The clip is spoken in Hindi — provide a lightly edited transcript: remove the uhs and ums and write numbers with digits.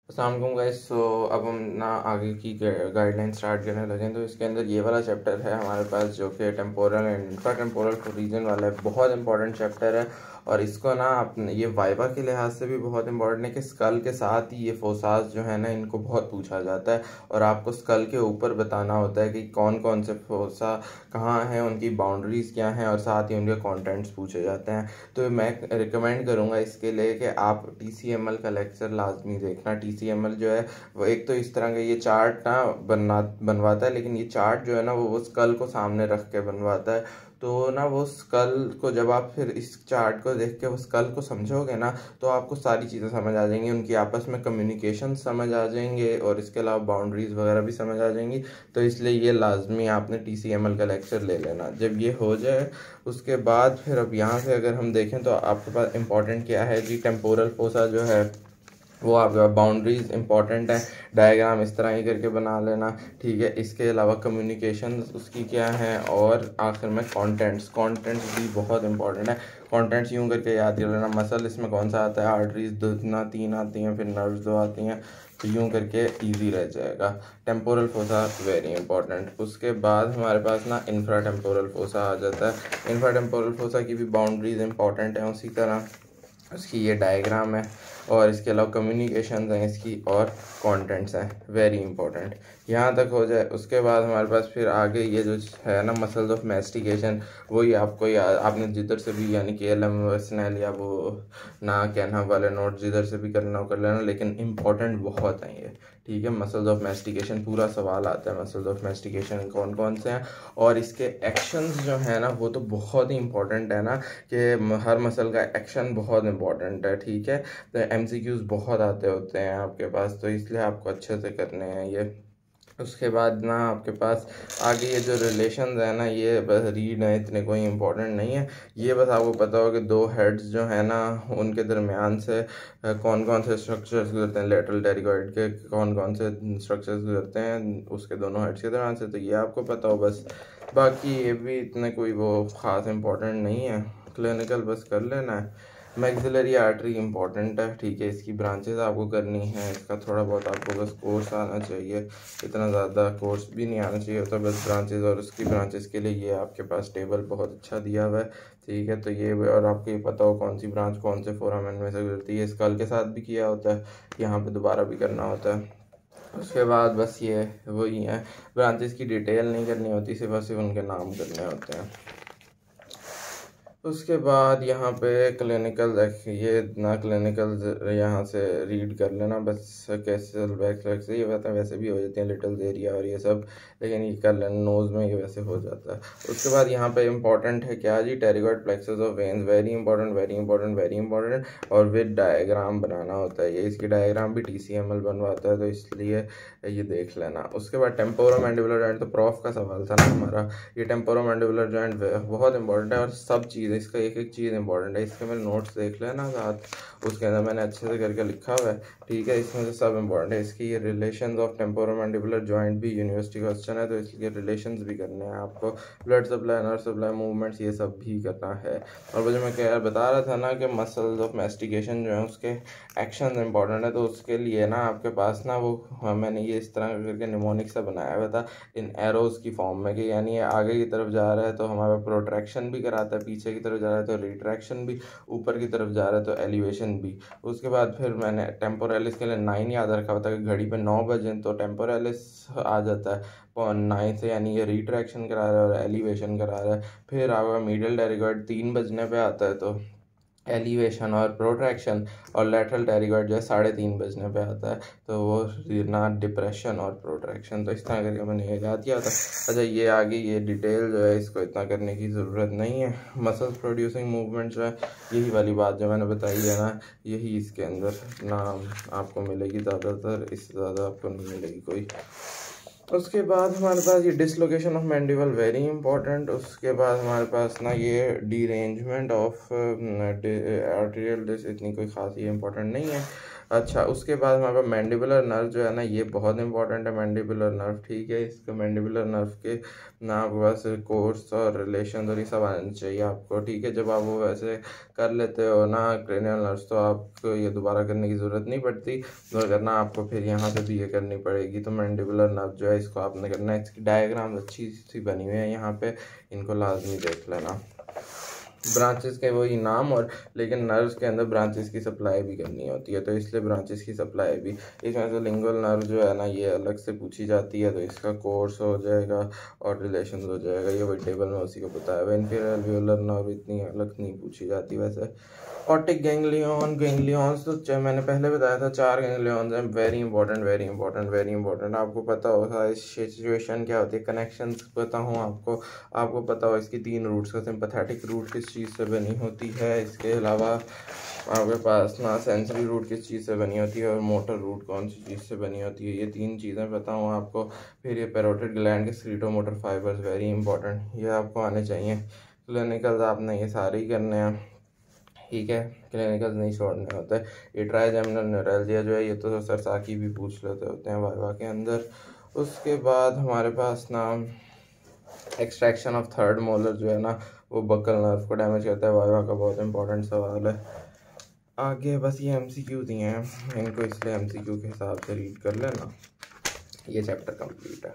अस्सलाम वालेकुम गाइस। सो अब हम ना आगे की गाइडलाइन स्टार्ट करने लगे, तो इसके अंदर ये वाला चैप्टर है हमारे पास जो कि temporal and infratemporal region वाला है। बहुत इंपॉर्टेंट चैप्टर है और इसको ना आप ये वाइवा के लिहाज से भी बहुत इंपॉर्टेंट है कि स्कल के साथ ही ये फोसास जो है ना इनको बहुत पूछा जाता है और आपको स्कल के ऊपर बताना होता है कि कौन कौन से फोसा कहाँ हैं, उनकी बाउंड्रीज़ क्या हैं और साथ ही उनके कंटेंट्स पूछे जाते हैं। तो मैं रिकमेंड करूँगा इसके लिए कि आप TCML का लेक्चर लाजमी देखना। TCML जो है वो एक तो इस तरह का ये चार्ट ना बनवाता है, लेकिन ये चार्ट जो है ना वो स्कल को सामने रख के बनवाता है। तो ना वो स्कल को जब आप फिर इस चार्ट को देख के वो स्कल को समझोगे ना तो आपको सारी चीज़ें समझ आ जाएंगी, उनकी आपस में कम्युनिकेशन समझ आ जाएंगे और इसके अलावा बाउंड्रीज़ वगैरह भी समझ आ जाएंगी। तो इसलिए ये लाजमी आपने TCML का लेक्चर ले लेना। जब ये हो जाए उसके बाद फिर अब यहाँ से अगर हम देखें तो आपके पास इंपॉर्टेंट क्या है जी, टेम्पोरल फोसा जो है वो आपका बाउंड्रीज इंपॉर्टेंट है, डायग्राम इस तरह ही करके बना लेना, ठीक है। इसके अलावा कम्युनिकेशन उसकी क्या है और आखिर में कंटेंट्स भी बहुत इंपॉर्टेंट है। कंटेंट्स यूं करके याद कर लेना, मसल इसमें कौन सा आता है, आर्टरीज दो ना तीन आती हैं, फिर नर्व्स दो आती हैं, तो यूं करके इजी रह जाएगा। Temporal fossa very important. उसके बाद हमारे पास ना इंफ्रा टेम्पोरल फोसा आ जाता है। इंफ्रा टेम्पोरल फोसा की भी बाउंड्रीज इंपॉर्टेंट हैं, उसी तरह उसकी ये डायग्राम है और इसके अलावा कम्युनिकेशन हैं इसकी और कंटेंट्स हैं, वेरी इंपॉर्टेंट। यहाँ तक हो जाए उसके बाद हमारे पास फिर आगे ये जो है ना मसल्स ऑफ मैस्टिकेशन, वही आपको आपने जिधर से भी यानी कि LM स्नेल या वो ना कहना वाले नोट जिधर से भी करना हो कर लेना, लेकिन इंपॉर्टेंट बहुत हैं ये, ठीक है। मसल्स ऑफ मैस्टिकेशन पूरा सवाल आता है, मसल्स ऑफ मैस्टिकेशन कौन कौन से हैं और इसके एक्शंस जो है ना वो तो बहुत ही इंपॉर्टेंट है ना कि हर मसल का एक्शन बहुत इंपॉर्टेंट है, ठीक है। तो MCQs बहुत आते होते हैं आपके पास, तो इसलिए आपको अच्छे से करने हैं ये। उसके बाद ना आपके पास आगे ये जो रिलेशंस है ना ये बस रीड है, इतने कोई इंपॉर्टेंट नहीं है। ये बस आपको पता हो कि दो हेड्स जो है ना उनके दरमियान से कौन कौन से स्ट्रक्चर्स गुजरते हैं, लेटरल टेरिगॉइड के कौन कौन से स्ट्रक्चर्स गुजरते हैं उसके दोनों हेड्स के दरमियान से, तो ये आपको पता हो बस। बाकी ये भी इतने कोई वो ख़ास इंपॉर्टेंट नहीं है, क्लिनिकल बस कर लेना है। मैक्सिलरी आर्टरी इंपॉर्टेंट है, ठीक है, इसकी ब्रांचेस आपको करनी है, इसका थोड़ा बहुत आपको बस कोर्स आना चाहिए, इतना ज़्यादा कोर्स भी नहीं आना चाहिए होता, बस ब्रांचेस और उसकी ब्रांचेस के लिए ये आपके पास टेबल बहुत अच्छा दिया हुआ है, ठीक है। तो ये और आपको ये पता हो कौन सी ब्रांच कौन से फोरामेन में से गुजरती है, स्कल के साथ भी किया होता है, यहाँ पे दोबारा भी करना होता है। उसके बाद बस ये वही है, ब्रांचेस की डिटेल नहीं करनी होती, सिर्फ और सिर्फ उनके नाम करने होते हैं। उसके बाद यहाँ पे क्लिनिकल ये ना क्लिनिकल यहाँ से रीड कर लेना बस, कैसल बैक से ये बताए वैसे भी हो जाते हैं, लिटल एरिया और ये सब, लेकिन ये कर लेना नोज़ में ये वैसे हो जाता है। उसके बाद यहाँ पे इंपॉर्टेंट है क्या जी, pterygoid plexus of veins, very important very important very important, और विद डायग्राम बनाना होता है, ये इसकी डायग्राम भी TCML बनवाता है, तो इसलिए ये देख लेना। उसके बाद टेम्पोरोमैंडिबुलर जॉइंट, तो प्रॉफ का सवाल था ना हमारा, ये टेम्पोरोमैंडिबुलर जॉइंट बहुत इंपॉर्टेंट है और सब चीज़ इसका एक एक चीज़ इंपॉर्टेंट है, इसके मेरे नोट्स देख लेना साथ, उसके अंदर मैंने अच्छे से करके लिखा हुआ है, ठीक है। इसमें से सब इंपॉर्टेंट है। इसकी ये रिलेशंस ऑफ टेम्पोरोमैंडिबुलर जॉइंट भी यूनिवर्सिटी क्वेश्चन है, तो इसलिए रिलेशंस भी करने हैं आपको, blood supply nerve supply movements ये सब भी करना है। और वो जो मैं क्या बता रहा था ना कि मसल्स ऑफ मैस्टिकेशन जो है उसके एक्शन इंपॉर्टेंट है, तो उसके लिए ना आपके पास ना वो मैंने ये इस तरह करके निमोनिक सा बनाया हुआ था इन एरोज की फॉर्म में, कि यानी ये आगे की तरफ जा रहा है तो हमारा प्रोट्रैक्शन भी कराता है, पीछे की तरफ जा रहा है तो रिट्रैक्शन भी, ऊपर की तरफ जा रहा है तो एलिवेशन भी। उसके बाद फिर मैंने टेम्पोरलिस के लिए 9 याद रखा हुआ था कि घड़ी पे 9 बजे तो टेम्पोरलिस आ जाता है 9 से, यानी ये रिट्रैक्शन करा रहा है और एलिवेशन करा रहा है। फिर आपका मीडियल टेरिगॉइड 3 बजने पे आता है तो एलिवेशन और प्रोट्रैक्शन, और लेटरल टेरिगॉइड जो है 3:30 बजने पे आता है तो वो ना डिप्रेशन और प्रोट्रैक्शन। तो इस तरह करके मैंने ये याद किया था। अच्छा ये आगे ये डिटेल जो है इसको इतना करने की ज़रूरत नहीं है। मसल्स प्रोड्यूसिंग मूवमेंट जो है यही वाली बात जो मैंने बताई है ना, यही इसके अंदर ना आपको मिलेगी ज़्यादातर, इससे ज़्यादा आपको नहीं मिलेगी कोई। उसके बाद हमारे पास ये dislocation of mandible very important. उसके बाद हमारे पास ना ये डीरेंजमेंट ऑफ आर्टेरियल डिस, इतनी कोई खास ये इंपॉर्टेंट नहीं है। अच्छा, उसके बाद हमारे पास मैंडिबुलर नर्व जो है ना, ये बहुत इंपॉर्टेंट है मैंडिबुलर नर्व, ठीक है। इसका मैंडिबुलर नर्व के ना आपके पास कोर्स और रिलेशन और ये सब आने चाहिए आपको, ठीक है। जब आप वो वैसे कर लेते हो ना क्रेनियल नर्व्स, तो आपको ये दोबारा करने की ज़रूरत नहीं पड़ती। तो करना आपको फिर यहाँ से भी ये करनी पड़ेगी। तो मैंडिबुलर नर्व जो है इसको आपने करना है। इसकी डायग्राम अच्छी सी बनी हुई है यहाँ पे, इनको लाजमी देख लेना। ब्रांचेस के वही नाम, और लेकिन नर्व्स के अंदर ब्रांचेस की सप्लाई भी करनी होती है, तो इसलिए ब्रांचेस की सप्लाई भी इसमें से लिंगुअल नर्व जो है ना, ये अलग से पूछी जाती है, तो इसका कोर्स हो जाएगा और रिलेशन हो जाएगा। ये वही टेबल में उसी को बताया हुआ। इन्फीरियर एल्वियोलर नर्व इतनी अलग नहीं पूछी जाती वैसे। ऑप्टिक गैंग्लियन, गैंग्लियंस तो मैंने पहले बताया था 4 गैंग्लियंस हैं। Very important, very important, very important. आपको पता होगा इस सिचुएशन क्या होती है, कनेक्शंस पता हो आपको पता हो इसकी 3 रूट्स का। सिंपैथेटिक रूट किस चीज़ से बनी होती है, इसके अलावा आपके पास ना सेंसरी रूट किस चीज़ से बनी होती है, और मोटर रूट कौन सी चीज़ से बनी होती है। ये 3 चीज़ें पता हो आपको। फिर ये पैरोटिड ग्लैंड के सीटोमोटर फाइबर्स, वेरी इंपॉर्टेंट, ये आपको आने चाहिए। क्लिनिकल आपने ये सारे ही करने हैं, ठीक है। क्लिनिकल नहीं छोड़ने होते। ये ट्राइजेमिनल न्यूरैल्जिया जो है, ये तो सरसाकी भी पूछ लेते होते हैं वाइवा के अंदर। उसके बाद हमारे पास ना एक्सट्रैक्शन ऑफ थर्ड मोलर जो है ना, वो बकल नर्व को डैमेज करता है। वाइवा का बहुत इंपॉर्टेंट सवाल है। आगे बस ये MCQ दिए हैं, इनको इसलिए MCQ के हिसाब से रीड कर लेना। ये चैप्टर कंप्लीट है।